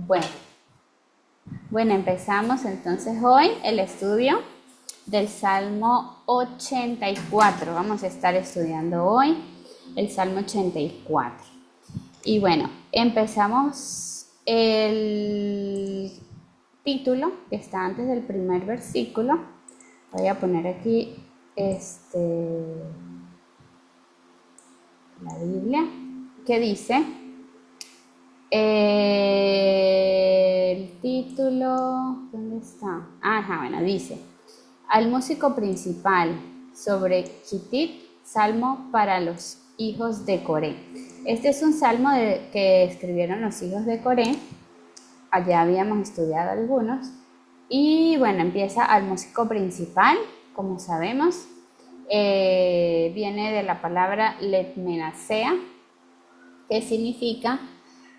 Bueno, bueno, empezamos entonces hoy el estudio del Salmo 84. Vamos a estar estudiando hoy el Salmo 84. Y bueno, empezamos el título que está antes del primer versículo. Voy a poner aquí la Biblia, que dice, el título, ¿dónde está? Ajá, bueno, dice, al músico principal sobre Gitit, salmo para los hijos de Coré. Este es un salmo que escribieron los hijos de Coré. Allá habíamos estudiado algunos. Y bueno, empieza al músico principal, como sabemos. Viene de la palabra letmenasea, que significa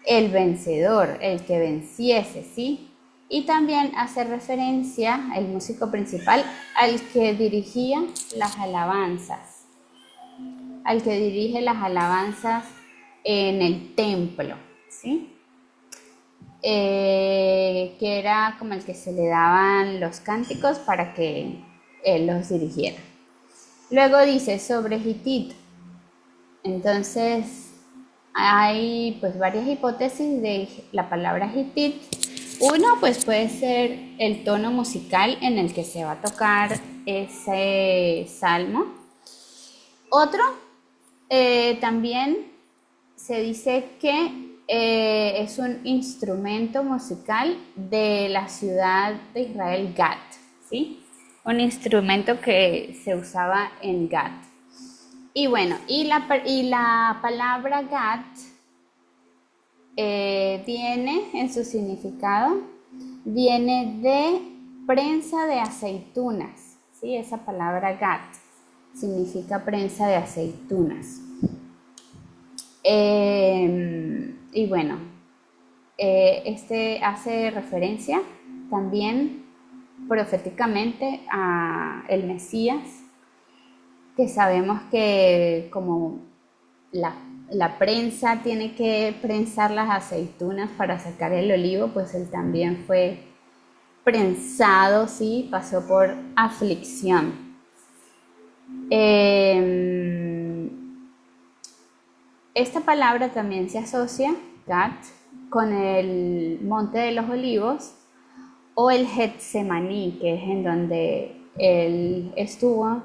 el vencedor, el que venciese, ¿sí? Y también hace referencia el músico principal al que dirigía las alabanzas, al que dirige las alabanzas en el templo, ¿sí? Que era como el que se le daban los cánticos para que él los dirigiera. Luego dice sobre Gitit. Entonces hay pues varias hipótesis de la palabra Gitit. Uno pues puede ser el tono musical en el que se va a tocar ese salmo. Otro también se dice que es un instrumento musical de la ciudad de Israel, Gat, ¿sí? Un instrumento que se usaba en Gat. Y bueno, y la palabra Gat viene en su significado, viene de prensa de aceitunas, ¿sí? Esa palabra Gat significa prensa de aceitunas. Y bueno, hace referencia también proféticamente a el Mesías, que sabemos que como la prensa tiene que prensar las aceitunas para sacar el olivo, pues él también fue prensado, ¿sí? Pasó por aflicción. Esta palabra también se asocia, Gat, con el Monte de los Olivos o el Getsemaní, que es en donde él estuvo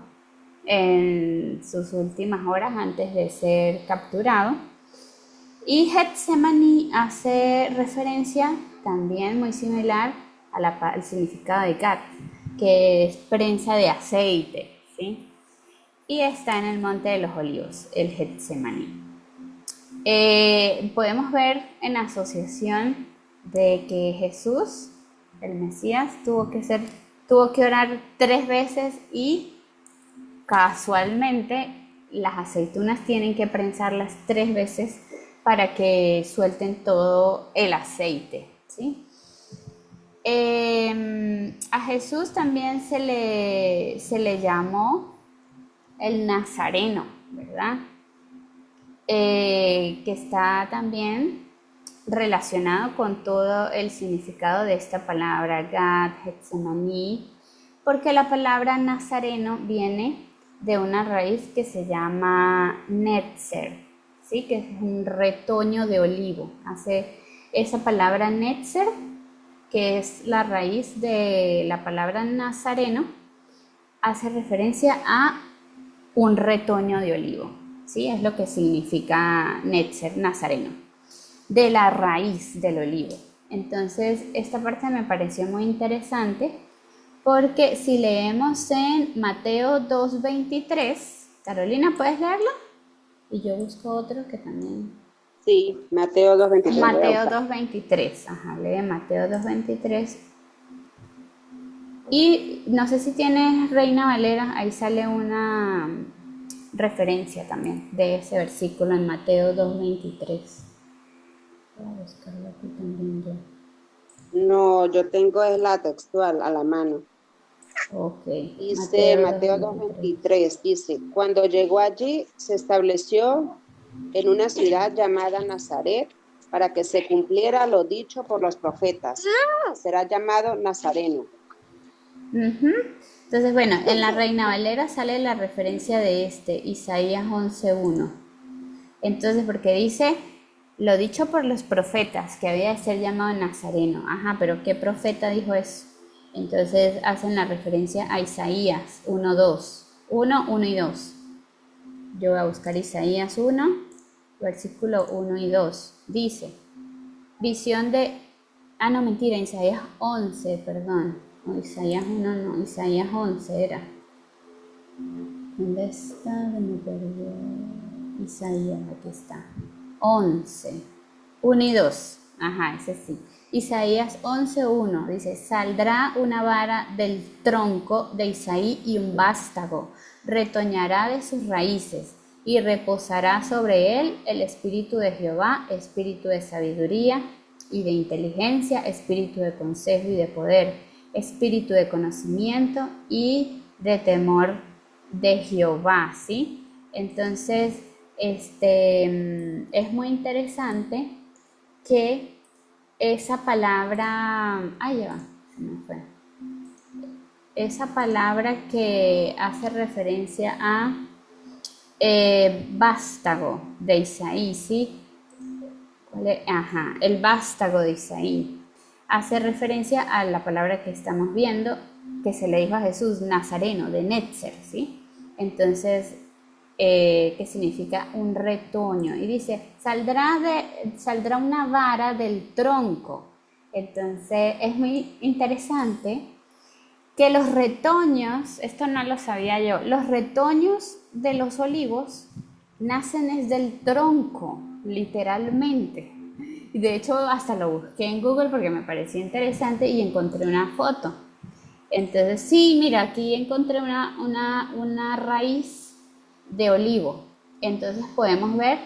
en sus últimas horas antes de ser capturado. Y Getsemaní hace referencia también muy similar al significado de Gat, que es prensa de aceite, ¿sí? Y está en el Monte de los Olivos, el Getsemaní. Podemos ver en asociación de que Jesús, el Mesías, tuvo que orar 3 veces y casualmente las aceitunas tienen que prensarlas 3 veces para que suelten todo el aceite, ¿sí? A Jesús también se le llamó el Nazareno, ¿verdad? Que está también relacionado con todo el significado de esta palabra Gad, Getsemaní, porque la palabra nazareno viene de una raíz que se llama netzer, ¿sí? Que es un retoño de olivo. Hace esa palabra netzer, que es la raíz de la palabra nazareno, hace referencia a un retoño de olivo, ¿sí? Es lo que significa netzer, nazareno, de la raíz del olivo. Entonces, esta parte me pareció muy interesante porque si leemos en Mateo 2:23, Carolina, ¿puedes leerlo? Y yo busco otro que también. Sí, Mateo 2:23. Mateo 2:23, ajá, lee Mateo 2:23. Y no sé si tienes Reina Valera, ahí sale una referencia también de ese versículo en Mateo 2:23. Voy a buscarlo aquí también yo. No, yo tengo es la textual a la mano. Ok, Dice Mateo Mateo 2:23. 2:23, dice, cuando llegó allí, se estableció en una ciudad llamada Nazaret para que se cumpliera lo dicho por los profetas. Será llamado Nazareno. Ujú. Entonces, bueno, en la Reina Valera sale la referencia de Isaías 11:1. Entonces, porque dice, lo dicho por los profetas, que había de ser llamado Nazareno. Ajá, pero ¿qué profeta dijo eso? Entonces hacen la referencia a Isaías 1:2. 1 y 2. Yo voy a buscar Isaías 1, versículo 1 y 2. Dice, visión de... Ah, no, mentira, Isaías 11, perdón. No, Isaías 1 no, Isaías 11 era. ¿Dónde está? Me perdió. Isaías, aquí está. 11. 1 y 2. Ajá, ese sí. Isaías 11:1 dice, saldrá una vara del tronco de Isaí y un vástago, retoñará de sus raíces y reposará sobre él el espíritu de Jehová, espíritu de sabiduría y de inteligencia, espíritu de consejo y de poder, espíritu de conocimiento y de temor de Jehová, ¿sí? Entonces, es muy interesante que esa palabra, ya va, se me fue. Esa palabra que hace referencia a vástago de Isaí, ¿sí? Ajá, el vástago de Isaí. Hace referencia a la palabra que estamos viendo, que se le dijo a Jesús, Nazareno, de Netzer, ¿sí? Entonces, que significa un retoño. Y dice, saldrá una vara del tronco. Entonces, es muy interesante que los retoños, esto no lo sabía yo, los retoños de los olivos nacen desde el tronco, literalmente. Y de hecho hasta lo busqué en Google porque me pareció interesante y encontré una foto. Entonces sí, mira, aquí encontré una raíz de olivo. Entonces podemos ver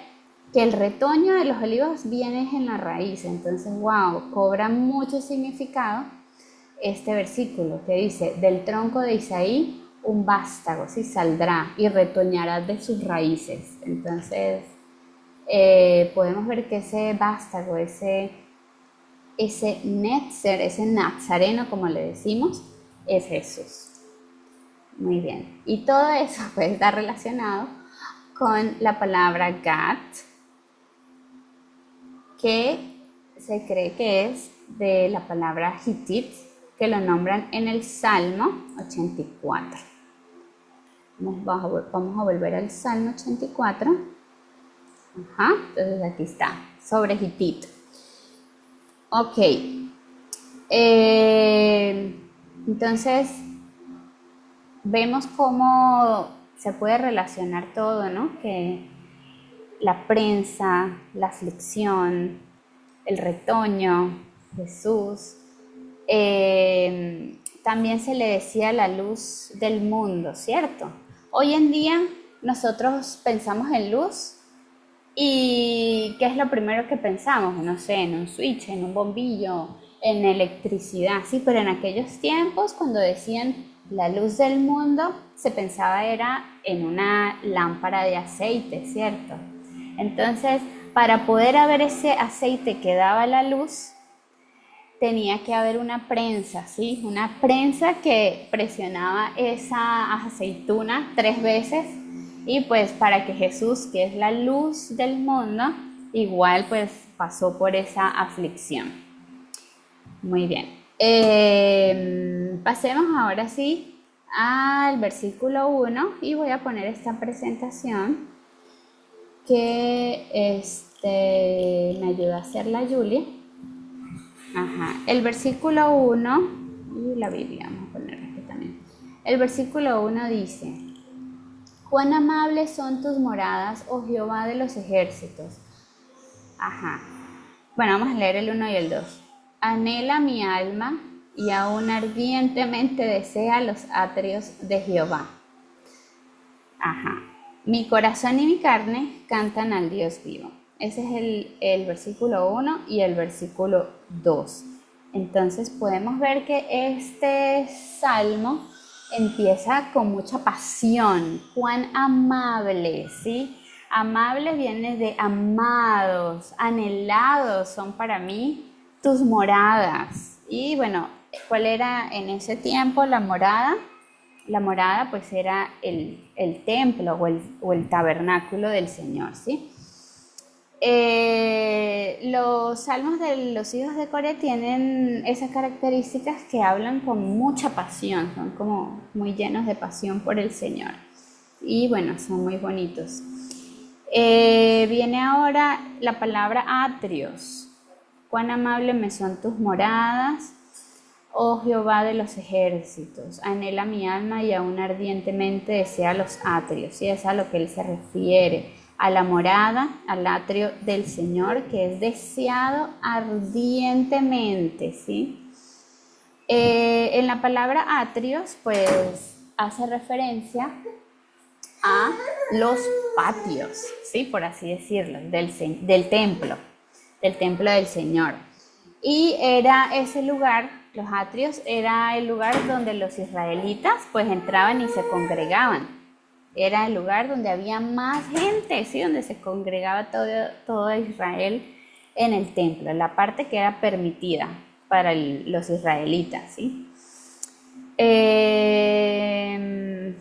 que el retoño de los olivos viene en la raíz. Entonces, wow, cobra mucho significado este versículo que dice, del tronco de Isaí un vástago, ¿sí? Saldrá y retoñará de sus raíces. Entonces, podemos ver que ese vástago, ese Netzer, ese nazareno, como le decimos, es Jesús. Muy bien. Y todo eso puede estar relacionado con la palabra Gad, que se cree que es de la palabra Hitit, que lo nombran en el Salmo 84. Vamos a volver al Salmo 84. Ajá, entonces aquí está, sobre Hitit. Ok. Entonces, vemos cómo se puede relacionar todo, ¿no? Que la prensa, la aflicción, el retoño, Jesús. También se le decía la luz del mundo, ¿cierto? Hoy en día nosotros pensamos en luz y ¿qué es lo primero que pensamos? No sé, en un switch, en un bombillo, en electricidad, sí, pero en aquellos tiempos cuando decían la luz del mundo se pensaba era en una lámpara de aceite, ¿cierto? Entonces, para poder haber ese aceite que daba la luz, tenía que haber una prensa, ¿sí? Una prensa que presionaba esa aceituna 3 veces y pues para que Jesús, que es la luz del mundo, igual pues pasó por esa aflicción. Muy bien. Pasemos ahora sí al versículo 1 y voy a poner esta presentación que me ayuda a hacer la Julia. Ajá. El versículo 1 y la Biblia, vamos a poner aquí también. El versículo 1 dice, cuán amables son tus moradas, oh Jehová de los ejércitos. Ajá. Bueno, vamos a leer el 1 y el 2. Anhela mi alma y aún ardientemente desea los atrios de Jehová. Ajá. Mi corazón y mi carne cantan al Dios vivo. Ese es el versículo 1 y el versículo 2. Entonces podemos ver que este salmo empieza con mucha pasión. Cuán amable, ¿sí? Amable viene de amados, anhelados son para mí tus moradas. Y bueno, ¿cuál era en ese tiempo la morada? La morada pues era el templo o el tabernáculo del Señor, ¿sí? Los salmos de los hijos de Coré tienen esas características que hablan con mucha pasión, son como muy llenos de pasión por el Señor. Y bueno, son muy bonitos. Viene ahora la palabra atrios. Cuán amable me son tus moradas, oh Jehová de los ejércitos. Anhela mi alma y aún ardientemente desea los atrios. Y es a lo que él se refiere, a la morada, al atrio del Señor, que es deseado ardientemente, ¿sí? En la palabra atrios, pues hace referencia a los patios, ¿sí? Por así decirlo, del templo del Señor. Y era ese lugar, los atrios, era el lugar donde los israelitas pues entraban y se congregaban. Era el lugar donde había más gente, ¿sí? Donde se congregaba todo Israel en el templo, la parte que era permitida para los israelitas, ¿sí?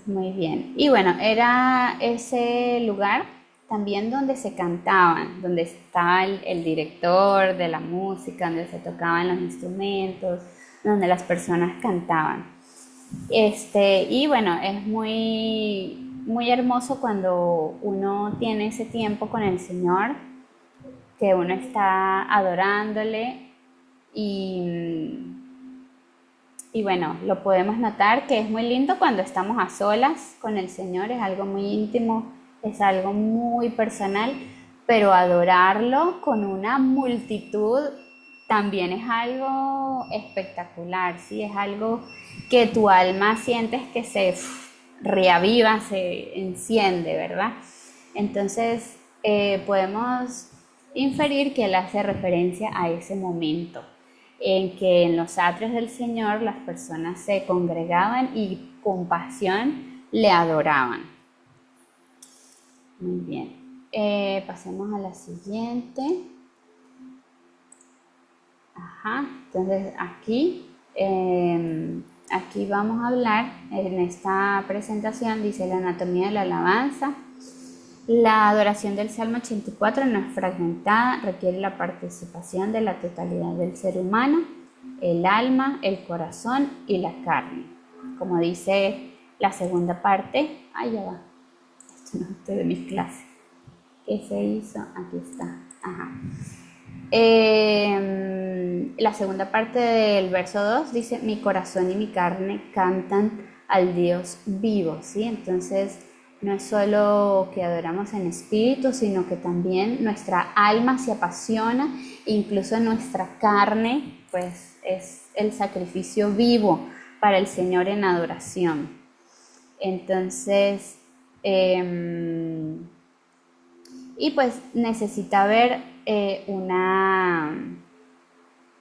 Muy bien. Y bueno, era ese lugar también donde se cantaban, donde estaba el director de la música, donde se tocaban los instrumentos, donde las personas cantaban. Y bueno, es muy, muy hermoso cuando uno tiene ese tiempo con el Señor, que uno está adorándole y bueno, lo podemos notar que es muy lindo cuando estamos a solas con el Señor, es algo muy íntimo, es algo muy personal, pero adorarlo con una multitud también es algo espectacular, ¿sí? Es algo que tu alma sientes que se reaviva, se enciende, ¿verdad? Entonces podemos inferir que él hace referencia a ese momento en que en los atrios del Señor las personas se congregaban y con pasión le adoraban. Muy bien, pasemos a la siguiente. Ajá, entonces aquí vamos a hablar, en esta presentación dice la anatomía de la alabanza. La adoración del Salmo 84 no es fragmentada, requiere la participación de la totalidad del ser humano, el alma, el corazón y la carne. Como dice la segunda parte, ya va, esto no es de mis clases. ¿Qué se hizo? Aquí está. Ajá. La segunda parte del verso 2 dice, mi corazón y mi carne cantan al Dios vivo, ¿sí? Entonces, no es solo que adoramos en espíritu, sino que también nuestra alma se apasiona, incluso nuestra carne, pues es el sacrificio vivo para el Señor en adoración. Entonces, y pues necesita haber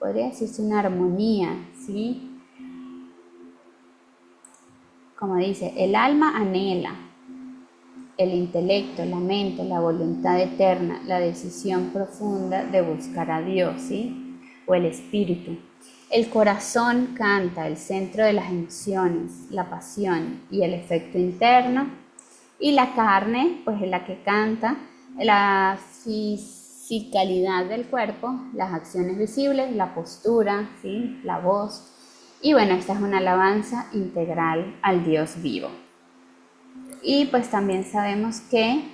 podría decirse una armonía, ¿sí? Como dice, el alma anhela, el intelecto, la mente, la voluntad eterna, la decisión profunda de buscar a Dios, ¿sí? O el espíritu. El corazón canta, el centro de las emociones, la pasión y el efecto interno. Y la carne, pues es la que canta, la fisicalidad del cuerpo, las acciones visibles, la postura, ¿sí? La voz. Y bueno, esta es una alabanza integral al Dios vivo. Y pues también sabemos que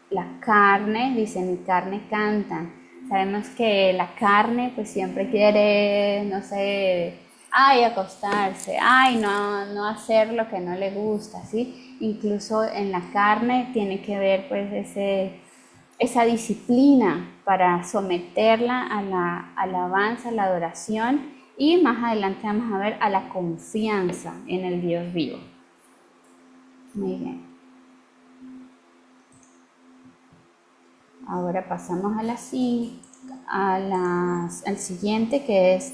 la carne, dice mi carne canta. Sabemos que la carne pues siempre quiere, no sé, acostarse, no hacer lo que no le gusta, ¿sí? Incluso en la carne tiene que ver pues esa disciplina para someterla a la alabanza, a la adoración y más adelante vamos a ver a la confianza en el Dios vivo. Muy bien. Ahora pasamos al siguiente, que es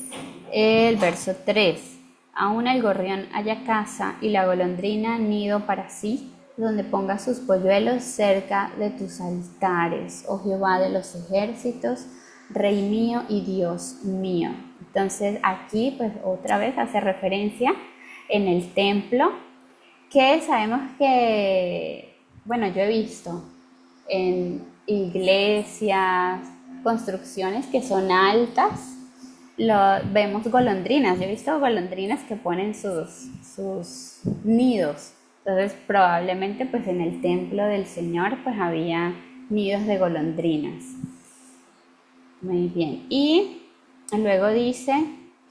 el verso 3. Aún el gorrión halla casa y la golondrina nido para sí, donde ponga sus polluelos cerca de tus altares, oh Jehová de los ejércitos, Rey mío y Dios mío. Entonces aquí pues otra vez hace referencia en el templo, que sabemos que, bueno, yo he visto en iglesias, construcciones que son altas, vemos golondrinas. Yo he visto golondrinas que ponen sus nidos. Entonces probablemente pues en el templo del Señor pues había nidos de golondrinas. Muy bien. Y luego dice,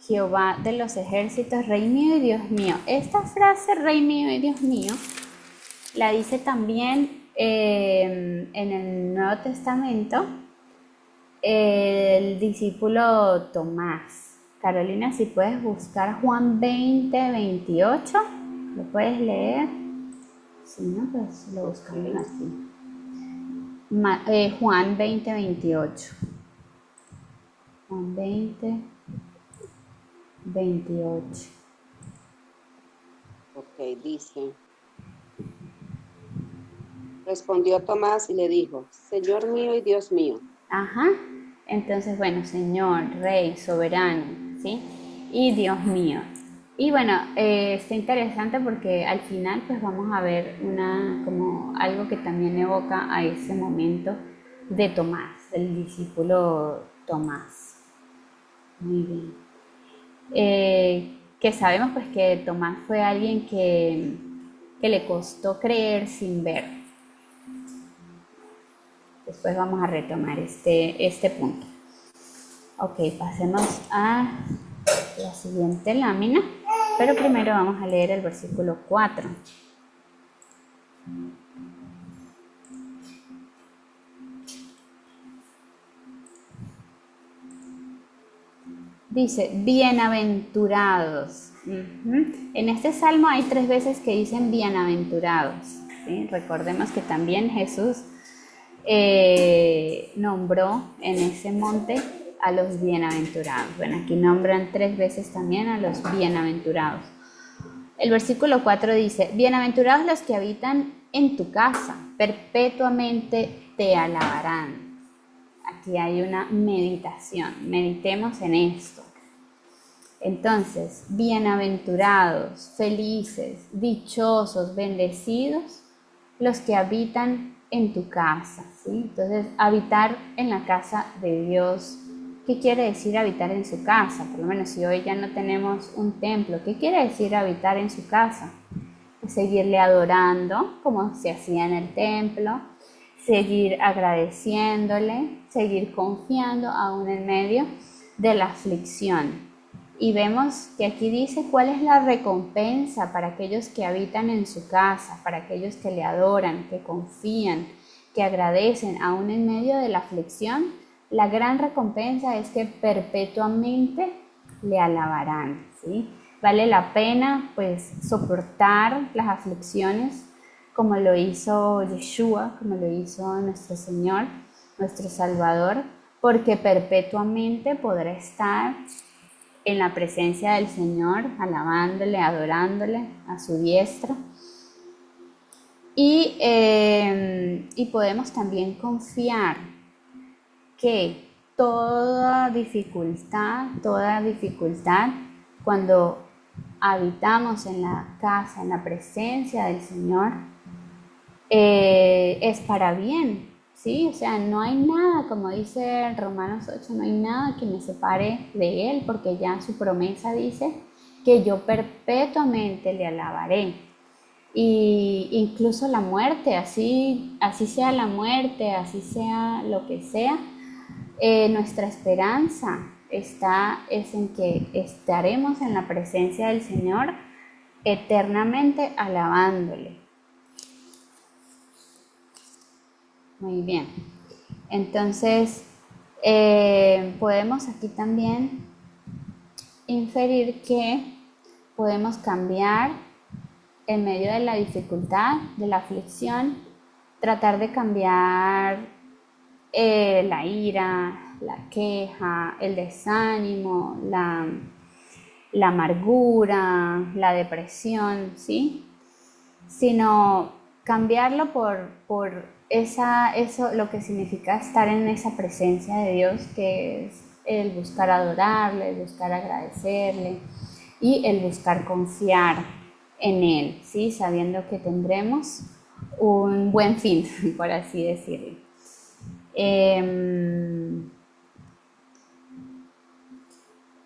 Jehová de los ejércitos, Rey mío y Dios mío. Esta frase, Rey mío y Dios mío, la dice también en el Nuevo Testamento el discípulo Tomás. Carolina, si puedes buscar Juan 20:28, ¿lo puedes leer? Si no, pues lo buscamos aquí. Juan 20:28. Juan 20:28. Ok, dice. Respondió Tomás y le dijo, Señor mío y Dios mío. Ajá. Entonces, bueno, Señor, Rey, soberano, ¿sí? Y Dios mío. Y bueno, está interesante porque al final pues vamos a ver como algo que también evoca a ese momento de Tomás, del discípulo Tomás. Muy bien. Que sabemos pues que Tomás fue alguien que le costó creer sin ver. Después vamos a retomar este punto. Ok, pasemos a la siguiente lámina, pero primero vamos a leer el versículo 4. Dice, bienaventurados. En este salmo hay 3 veces que dicen bienaventurados, ¿sí? Recordemos que también Jesús nombró en ese monte a los bienaventurados. Bueno, aquí nombran 3 veces también a los bienaventurados. El versículo 4 dice, bienaventurados los que habitan en tu casa, perpetuamente te alabarán. Aquí hay una meditación, meditemos en esto. Entonces, bienaventurados, felices, dichosos, bendecidos, los que habitan en tu casa, ¿sí? Entonces, habitar en la casa de Dios, ¿qué quiere decir habitar en su casa? Por lo menos si hoy ya no tenemos un templo, ¿qué quiere decir habitar en su casa? Pues seguirle adorando, como se hacía en el templo, seguir agradeciéndole, seguir confiando aún en medio de la aflicción. Y vemos que aquí dice cuál es la recompensa para aquellos que habitan en su casa, para aquellos que le adoran, que confían, que agradecen aún en medio de la aflicción. La gran recompensa es que perpetuamente le alabarán, ¿sí? Vale la pena pues soportar las aflicciones como lo hizo Yeshua, como lo hizo nuestro Señor, nuestro Salvador, porque perpetuamente podrá estar en la presencia del Señor, alabándole, adorándole a su diestra. Y podemos también confiar que toda dificultad, cuando habitamos en la casa, en la presencia del Señor, es para bien, ¿sí? O sea, no hay nada, como dice Romanos 8, no hay nada que me separe de Él, porque ya su promesa dice que yo perpetuamente le alabaré. Y incluso la muerte, así sea la muerte, así sea lo que sea, nuestra esperanza es en que estaremos en la presencia del Señor eternamente alabándole. Muy bien. Entonces, podemos aquí también inferir que podemos cambiar en medio de la dificultad, de la aflicción, tratar de cambiar la ira, la queja, el desánimo, la amargura, la depresión, ¿sí? Sino cambiarlo por eso, lo que significa estar en esa presencia de Dios, que es el buscar adorarle, el buscar agradecerle y el buscar confiar en Él, ¿sí? Sabiendo que tendremos un buen fin, por así decirlo.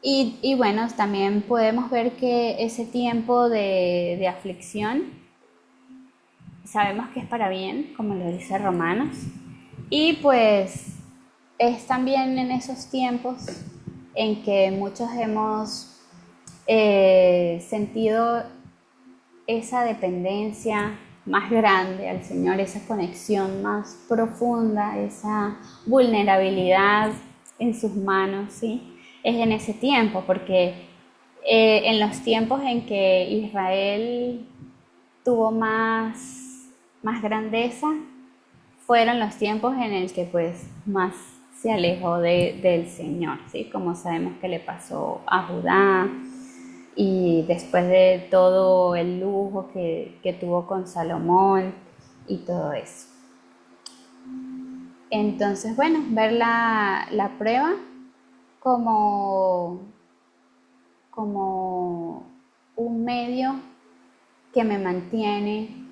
Y bueno, también podemos ver que ese tiempo de aflicción sabemos que es para bien, como lo dice Romanos, y pues es también en esos tiempos en que muchos hemos sentido esa dependencia más grande al Señor, esa conexión más profunda, esa vulnerabilidad en sus manos, ¿sí? Es en ese tiempo, porque en los tiempos en que Israel tuvo más grandeza, fueron los tiempos en el que pues más se alejó del Señor, ¿sí? Como sabemos que le pasó a Judá, y después de todo el lujo que tuvo con Salomón y todo eso. Entonces, bueno, ver la prueba como un medio que me mantiene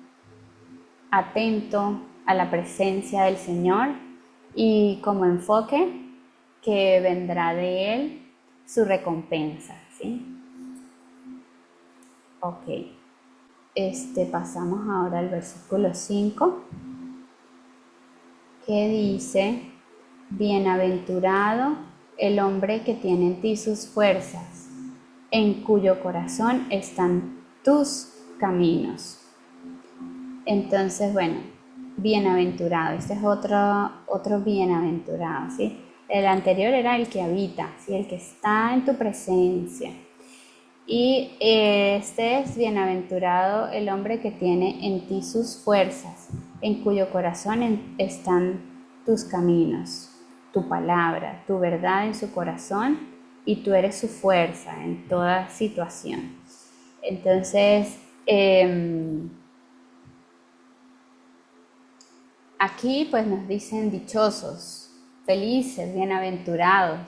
atento a la presencia del Señor y como enfoque que vendrá de Él su recompensa, ¿sí? Ok, pasamos ahora al versículo 5, que dice: bienaventurado el hombre que tiene en ti sus fuerzas, en cuyo corazón están tus caminos. Entonces, bueno, bienaventurado, este es otro bienaventurado, ¿sí? El anterior era el que habita, ¿sí? El que está en tu presencia. Y este es bienaventurado el hombre que tiene en ti sus fuerzas, en cuyo corazón están tus caminos, tu palabra, tu verdad en su corazón, y tú eres su fuerza en toda situación. Entonces, aquí pues nos dicen dichosos, felices, bienaventurados,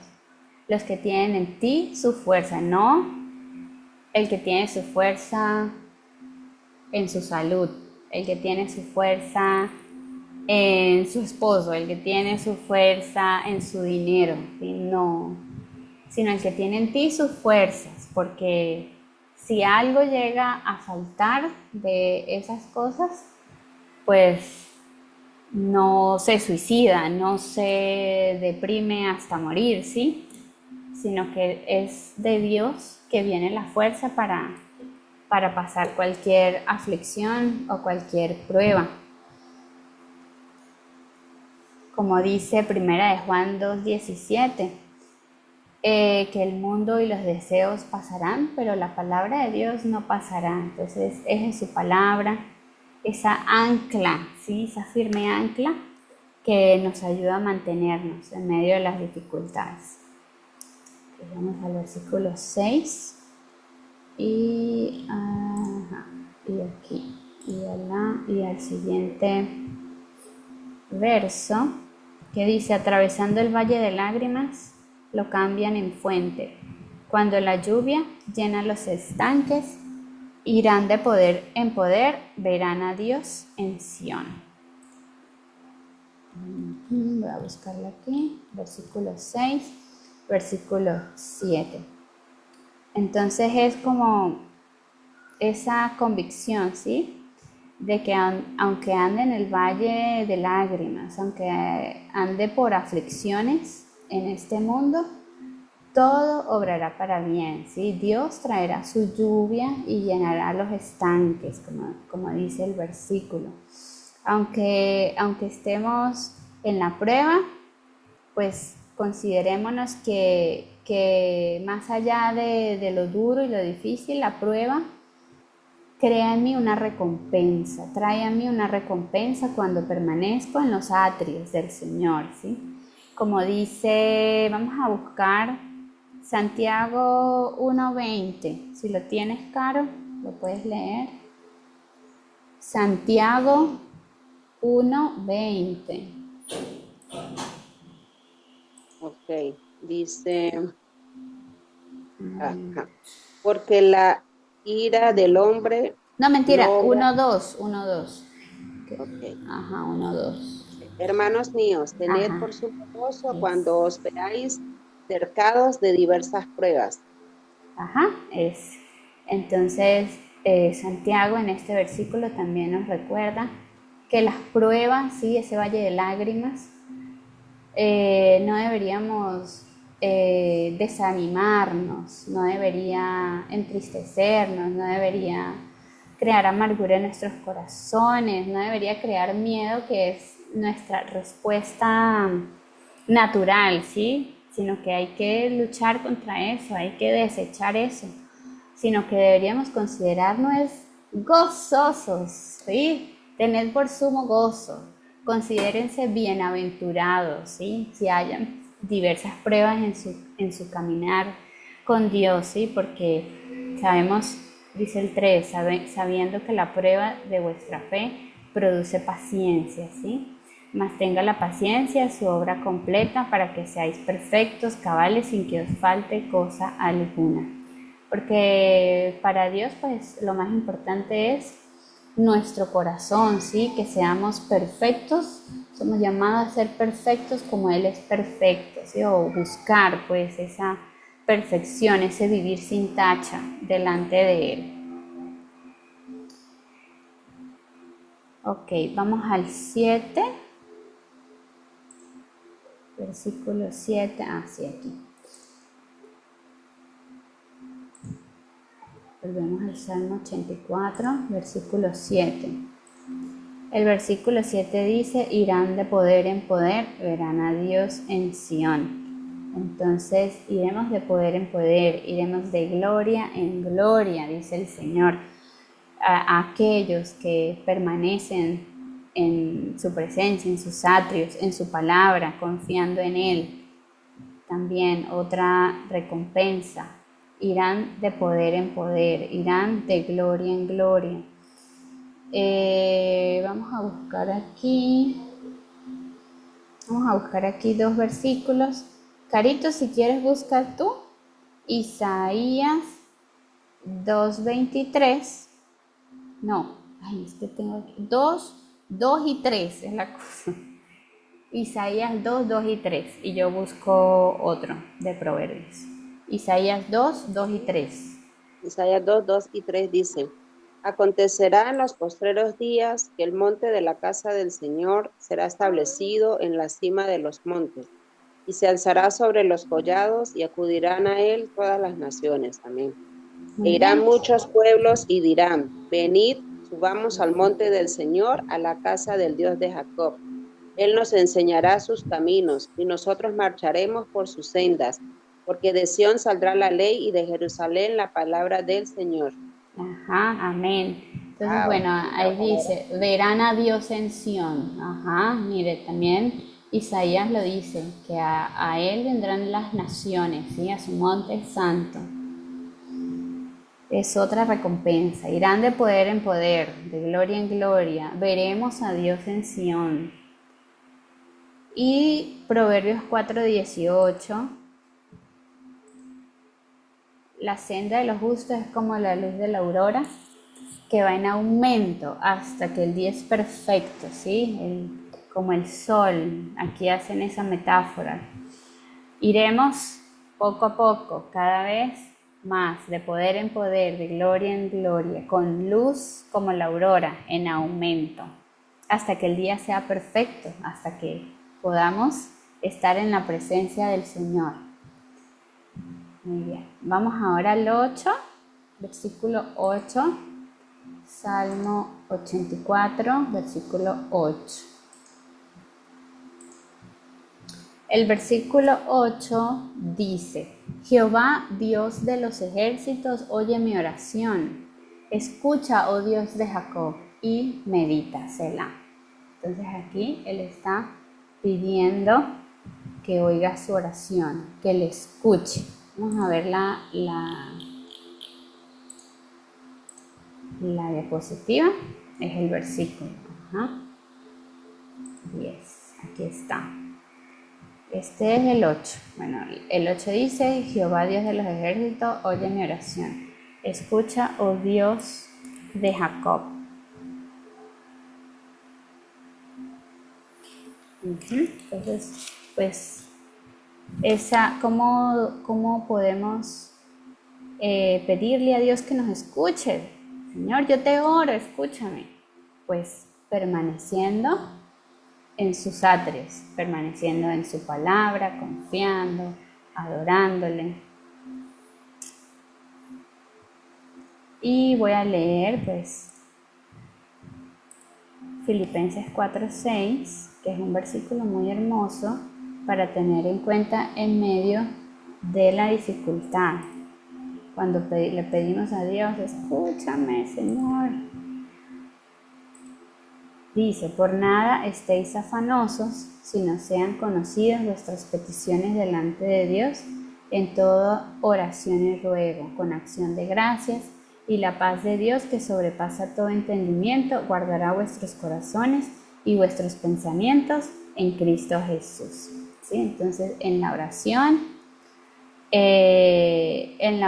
los que tienen en ti su fuerza, no el que tiene su fuerza en su salud, el que tiene su fuerza en su esposo, el que tiene su fuerza en su dinero, ¿sí? No, sino el que tiene en ti sus fuerzas, porque si algo llega a faltar de esas cosas, pues no se suicida, no se deprime hasta morir, ¿sí? Sino que es de Dios que viene la fuerza para pasar cualquier aflicción o cualquier prueba. Como dice Primera de Juan 2:17, que el mundo y los deseos pasarán, pero la palabra de Dios no pasará. Entonces es su palabra, esa ancla, ¿sí? Esa firme ancla que nos ayuda a mantenernos en medio de las dificultades. Vamos al versículo 6 y aquí y al siguiente verso, que dice: atravesando el valle de lágrimas lo cambian en fuente, cuando la lluvia llena los estanques, irán de poder en poder, verán a Dios en Sión. Voy a buscarlo aquí, versículo 6, versículo 7. Entonces es como esa convicción, ¿sí? De que aunque ande en el valle de lágrimas, aunque ande por aflicciones en este mundo, todo obrará para bien, ¿sí? Dios traerá su lluvia y llenará los estanques, como dice el versículo. Aunque estemos en la prueba, pues considerémonos que más allá de lo duro y lo difícil, la prueba crea en mí una recompensa, trae a mí una recompensa cuando permanezco en los atrios del Señor, ¿sí? Como dice, vamos a buscar Santiago 1:20, si lo tienes, Caro, lo puedes leer. Santiago 1:20. Ok, dice, ajá, porque la ira del hombre No, mentira, no obra. 1:2, 1:2. Ok. Ajá, 1:2. Hermanos míos, tened Ajá, por sumo gozo es. cuando os veáis cercados de diversas pruebas. Ajá, es. Entonces, Santiago en este versículo también nos recuerda que las pruebas, sí, ese valle de lágrimas, no deberíamos desanimarnos, no debería entristecernos, no debería crear amargura en nuestros corazones, no debería crear miedo, que es nuestra respuesta natural, ¿sí? Sino que hay que luchar contra eso, hay que desechar eso, sino que deberíamos considerarnos gozosos, ¿sí? Tened por sumo gozo, considérense bienaventurados, ¿sí? Si hayan diversas pruebas en su caminar con Dios, ¿sí? Porque sabemos, dice el 3, sabiendo que la prueba de vuestra fe produce paciencia, ¿sí? Mas tenga la paciencia su obra completa para que seáis perfectos, cabales, sin que os falte cosa alguna. Porque para Dios, pues, lo más importante es nuestro corazón, ¿sí? Que seamos perfectos, somos llamados a ser perfectos como Él es perfecto, ¿sí? O buscar, pues, esa perfección, ese vivir sin tacha delante de Él. Ok, vamos al 7, versículo 7, 7. Volvemos al Salmo 84, versículo 7. El versículo 7 dice, irán de poder en poder, verán a Dios en Sión. Entonces, iremos de poder en poder, iremos de gloria en gloria, dice el Señor, a aquellos que permanecen en su presencia, en sus atrios, en su palabra, confiando en Él. También otra recompensa, irán de poder en poder, irán de gloria en gloria. Vamos a buscar aquí dos versículos. Carito, si quieres buscar tú, Isaías 2:23. No, ay, es que tengo aquí 2 y 3 es la cosa. Isaías 2 y 3. Y yo busco otro de Proverbios. Isaías 2 y 3. Isaías 2 y 3 dice, acontecerá en los postreros días que el monte de la casa del Señor será establecido en la cima de los montes, y se alzará sobre los collados, y acudirán a él todas las naciones. Amén. E Muy irán bien. muchos pueblos y dirán, venid, subamos al monte del Señor, a la casa del Dios de Jacob. Él nos enseñará sus caminos, y nosotros marcharemos por sus sendas, porque de Sión saldrá la ley y de Jerusalén la palabra del Señor. Ajá, amén. Entonces, Wow. bueno, ahí dice, verán a Dios en Sión. Ajá, mire, también Isaías lo dice, que a Él vendrán las naciones, ¿sí? A su monte santo. Es otra recompensa. Irán de poder en poder, de gloria en gloria. Veremos a Dios en Sión. Y Proverbios 4:18. La senda de los justos es como la luz de la aurora, que va en aumento hasta que el día es perfecto, ¿sí? Como el sol, aquí hacen esa metáfora. Iremos poco a poco, cada vez más, de poder en poder, de gloria en gloria, con luz como la aurora, en aumento, hasta que el día sea perfecto, hasta que podamos estar en la presencia del Señor. Muy bien, vamos ahora al 8, versículo 8. Salmo 84, versículo 8. El versículo 8 dice, Jehová, Dios de los ejércitos, oye mi oración. Escucha, oh Dios de Jacob, y medita, Selah. Entonces aquí él está pidiendo que oiga su oración, que le escuche. Vamos a ver la diapositiva. es el versículo. Ajá. 10, aquí está. Este es el 8. Bueno, el 8 dice, Jehová Dios de los ejércitos, oye mi oración. Escucha, oh Dios de Jacob. Entonces, pues, ¿cómo podemos pedirle a Dios que nos escuche? Señor, yo te oro, escúchame. Pues permaneciendo en sus atrios, permaneciendo en su palabra, confiando, adorándole. Y voy a leer pues Filipenses 4:6, que es un versículo muy hermoso para tener en cuenta en medio de la dificultad. Cuando le pedimos a Dios, escúchame, Señor. Dice, por nada estéis afanosos, sino sean conocidas vuestras peticiones delante de Dios, en toda oración y ruego, con acción de gracias, y la paz de Dios, que sobrepasa todo entendimiento, guardará vuestros corazones y vuestros pensamientos en Cristo Jesús. ¿Sí? Entonces, en la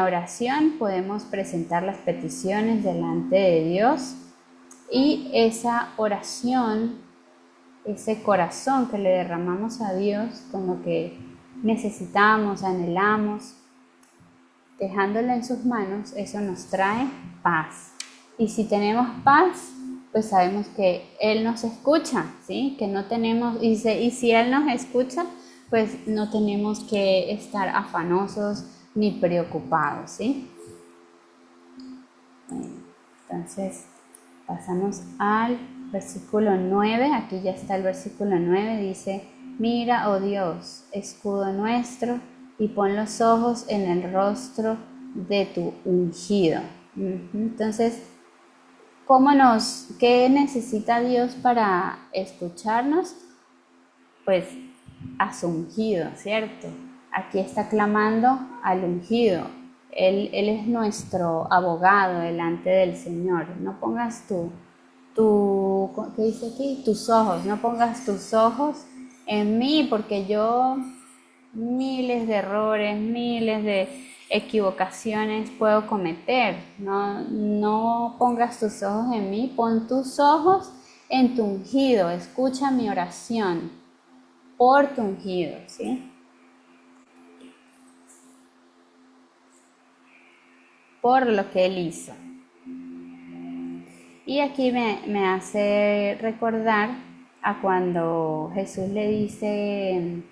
oración podemos presentar las peticiones delante de Dios. Y esa oración, ese corazón que le derramamos a Dios con lo que necesitamos, anhelamos, dejándolo en sus manos, eso nos trae paz. Y si tenemos paz, pues sabemos que Él nos escucha, ¿sí? Que no tenemos, y si Él nos escucha, pues no tenemos que estar afanosos ni preocupados, ¿sí? Bueno, entonces pasamos al versículo 9, aquí ya está el versículo 9, dice, mira, oh Dios, escudo nuestro, y pon los ojos en el rostro de tu ungido. Entonces, ¿qué necesita Dios para escucharnos? Pues a su ungido, ¿cierto? Aquí está clamando al ungido. Él es nuestro abogado delante del Señor. No pongas ¿qué dice aquí? Tus ojos, no pongas tus ojos en mí, porque yo miles de errores, miles de equivocaciones puedo cometer. No pongas tus ojos en mí, pon tus ojos en tu ungido. Escucha mi oración por tu ungido, ¿sí? Por lo que Él hizo. Y aquí me hace recordar a cuando Jesús le dice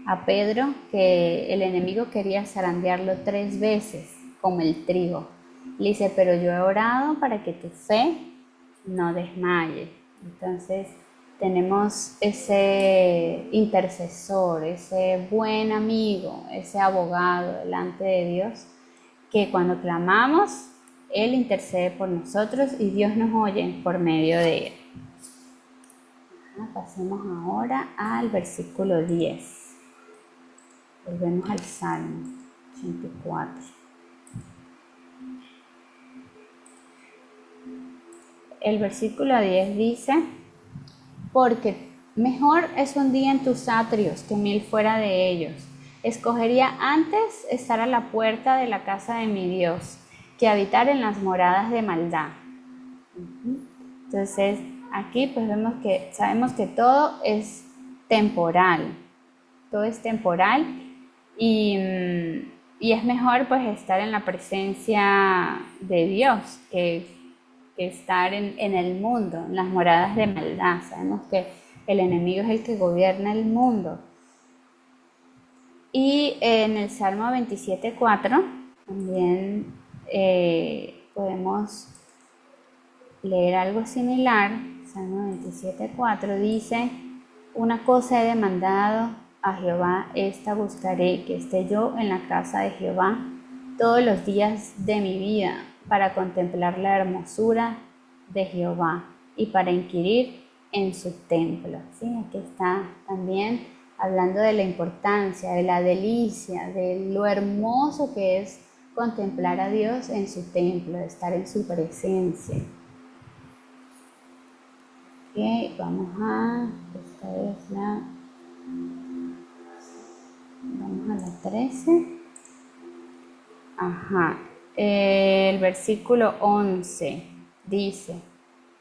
a Pedro que el enemigo quería zarandearlo 3 veces, como el trigo. Le dice, pero yo he orado para que tu fe no desmaye. Entonces tenemos ese intercesor, ese buen amigo, ese abogado delante de Dios, que cuando clamamos, Él intercede por nosotros y Dios nos oye por medio de Él. Pasemos ahora al versículo 10. Volvemos al Salmo 84. El versículo 10 dice, porque mejor es un día en tus atrios que 1000 fuera de ellos. Escogería antes estar a la puerta de la casa de mi Dios que habitar en las moradas de maldad. Entonces, aquí pues sabemos que todo es temporal. Todo es temporal y es mejor pues estar en la presencia de Dios que estar en el mundo, en las moradas de maldad. Sabemos que el enemigo es el que gobierna el mundo. Y en el Salmo 27:4 también podemos leer algo similar. Salmo 27:4 dice, una cosa he demandado a Jehová, esta buscaré, que esté yo en la casa de Jehová todos los días de mi vida, para contemplar la hermosura de Jehová y para inquirir en su templo. ¿Sí? Aquí está también hablando de la importancia, de la delicia, de lo hermoso que es contemplar a Dios en su templo, estar en su presencia. Ok, vamos a la 13. Ajá, el versículo 11 dice,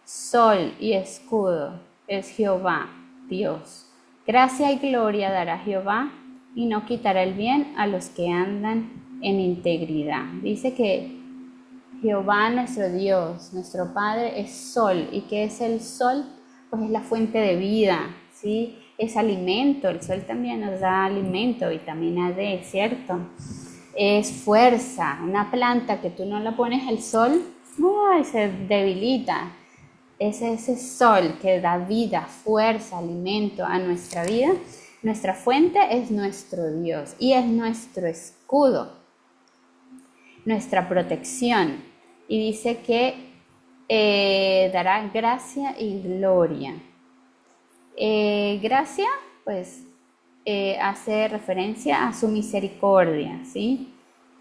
sol y escudo es Jehová, Dios. Gracia y gloria dará Jehová y no quitará el bien a los que andan en integridad. Dice que Jehová nuestro Dios, nuestro Padre es sol. ¿Y qué es el sol? Pues es la fuente de vida, ¿sí? Es alimento, el sol también nos da alimento, vitamina D, ¿cierto? Es fuerza, una planta que tú no la pones al sol, ¡ay!, se debilita. Es ese sol que da vida, fuerza, alimento a nuestra vida. Nuestra fuente es nuestro Dios y es nuestro escudo, nuestra protección. Y dice que dará gracia y gloria. Gracia, pues, hace referencia a su misericordia, ¿sí?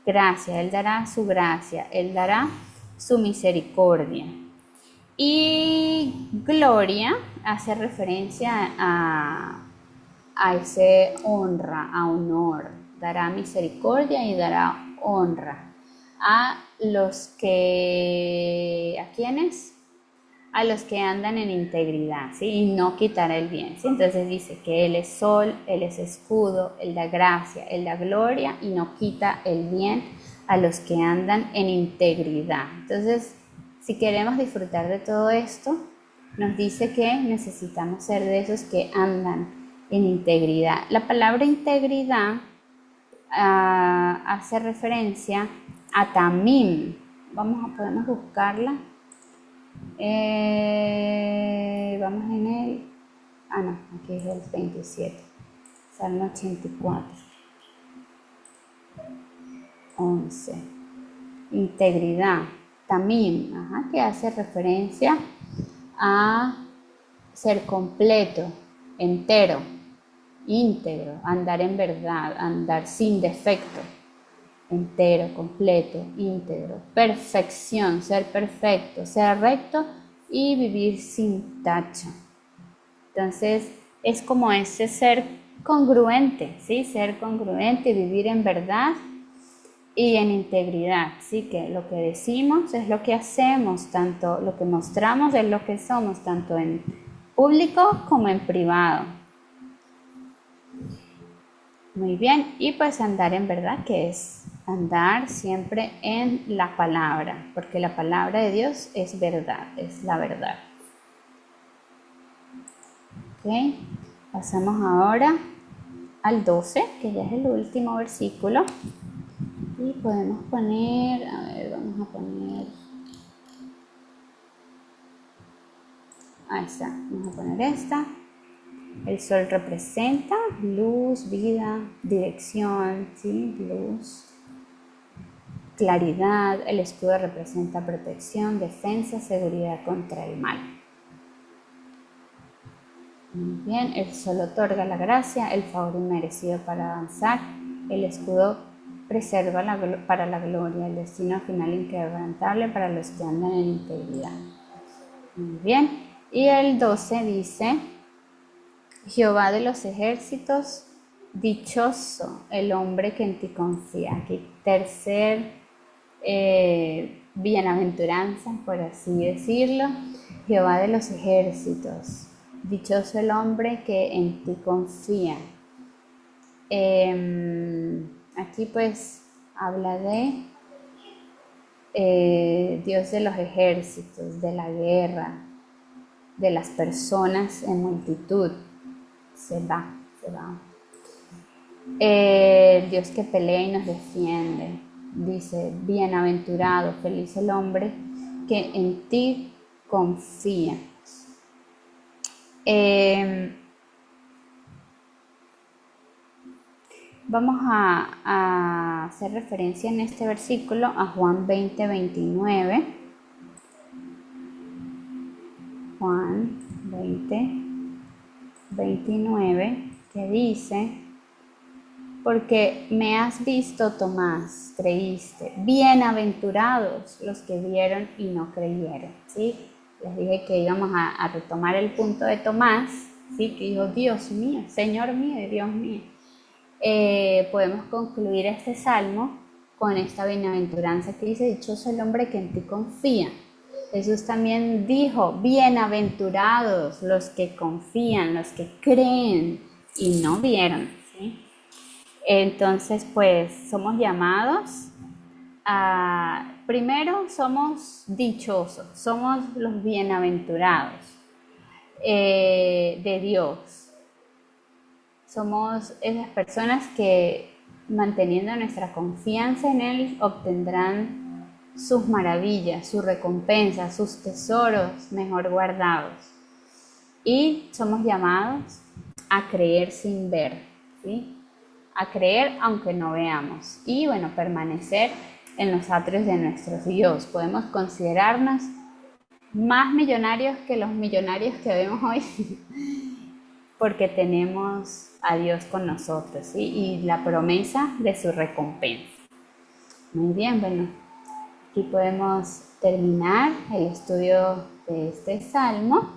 Gracia, Él dará su gracia, Él dará su misericordia. Y gloria hace referencia a ese honra, a honor. Dará misericordia y dará honra a los que, ¿a quiénes? A los que andan en integridad, ¿sí? Y no quitará el bien, ¿sí? Entonces dice que Él es sol, Él es escudo, Él da gracia, Él da gloria y no quita el bien a los que andan en integridad. Entonces, si queremos disfrutar de todo esto, nos dice que necesitamos ser de esos que andan en integridad. La palabra integridad hace referencia a tamim. Podemos buscarla. Vamos en el... no, aquí es el 27. Salmo 84. 11. Integridad. Tamim, que hace referencia a ser completo, entero, íntegro, andar en verdad, andar sin defecto. Entero, completo, íntegro, perfección, ser perfecto, ser recto y vivir sin tacha. Entonces, es como ese ser congruente, ¿sí? Ser congruente y vivir en verdad y en integridad, ¿sí? Que lo que decimos es lo que hacemos, tanto lo que mostramos es lo que somos, tanto en público como en privado. Muy bien, y pues andar en verdad, que es andar siempre en la palabra, porque la palabra de Dios es verdad, es la verdad. Ok, pasamos ahora al 12, que ya es el último versículo. Y podemos poner, vamos a poner, ahí está, vamos a poner esta. El sol representa luz, vida, dirección, ¿sí? Luz, claridad. El escudo representa protección, defensa, seguridad contra el mal. Muy bien, el sol otorga la gracia, el favor inmerecido para avanzar. El escudo preserva para la gloria, el destino final inquebrantable para los que andan en integridad. Muy bien, y el 12 dice: Jehová de los ejércitos, dichoso el hombre que en ti confía. Aquí tercer bienaventuranza, por así decirlo. Jehová de los ejércitos, dichoso el hombre que en ti confía. Aquí pues habla de Dios de los ejércitos, de la guerra, de las personas en multitud. Se va. Dios que pelea y nos defiende. Dice: bienaventurado, feliz el hombre que en ti confía. Vamos a hacer referencia en este versículo a Juan 20:29. Juan 20:29, que dice: porque me has visto, Tomás, creíste. Bienaventurados los que vieron y no creyeron, ¿sí? Les dije que íbamos a retomar el punto de Tomás, ¿sí? Que dijo, Dios mío, Señor mío y Dios mío. Podemos concluir este salmo con esta bienaventuranza que dice, dichoso el hombre que en ti confía. Jesús también dijo, bienaventurados los que confían, los que creen y no vieron, ¿sí? Entonces, pues somos llamados a, primero somos dichosos, somos los bienaventurados de Dios. Somos esas personas que manteniendo nuestra confianza en Él obtendrán sus maravillas, su recompensa, sus tesoros mejor guardados. Y somos llamados a creer sin ver, ¿sí? A creer aunque no veamos. Y bueno, permanecer en los atrios de nuestro Dios. Podemos considerarnos más millonarios que los millonarios que vemos hoy porque tenemos a Dios con nosotros, ¿sí? Y la promesa de su recompensa. Muy bien, bueno, aquí podemos terminar el estudio de este salmo.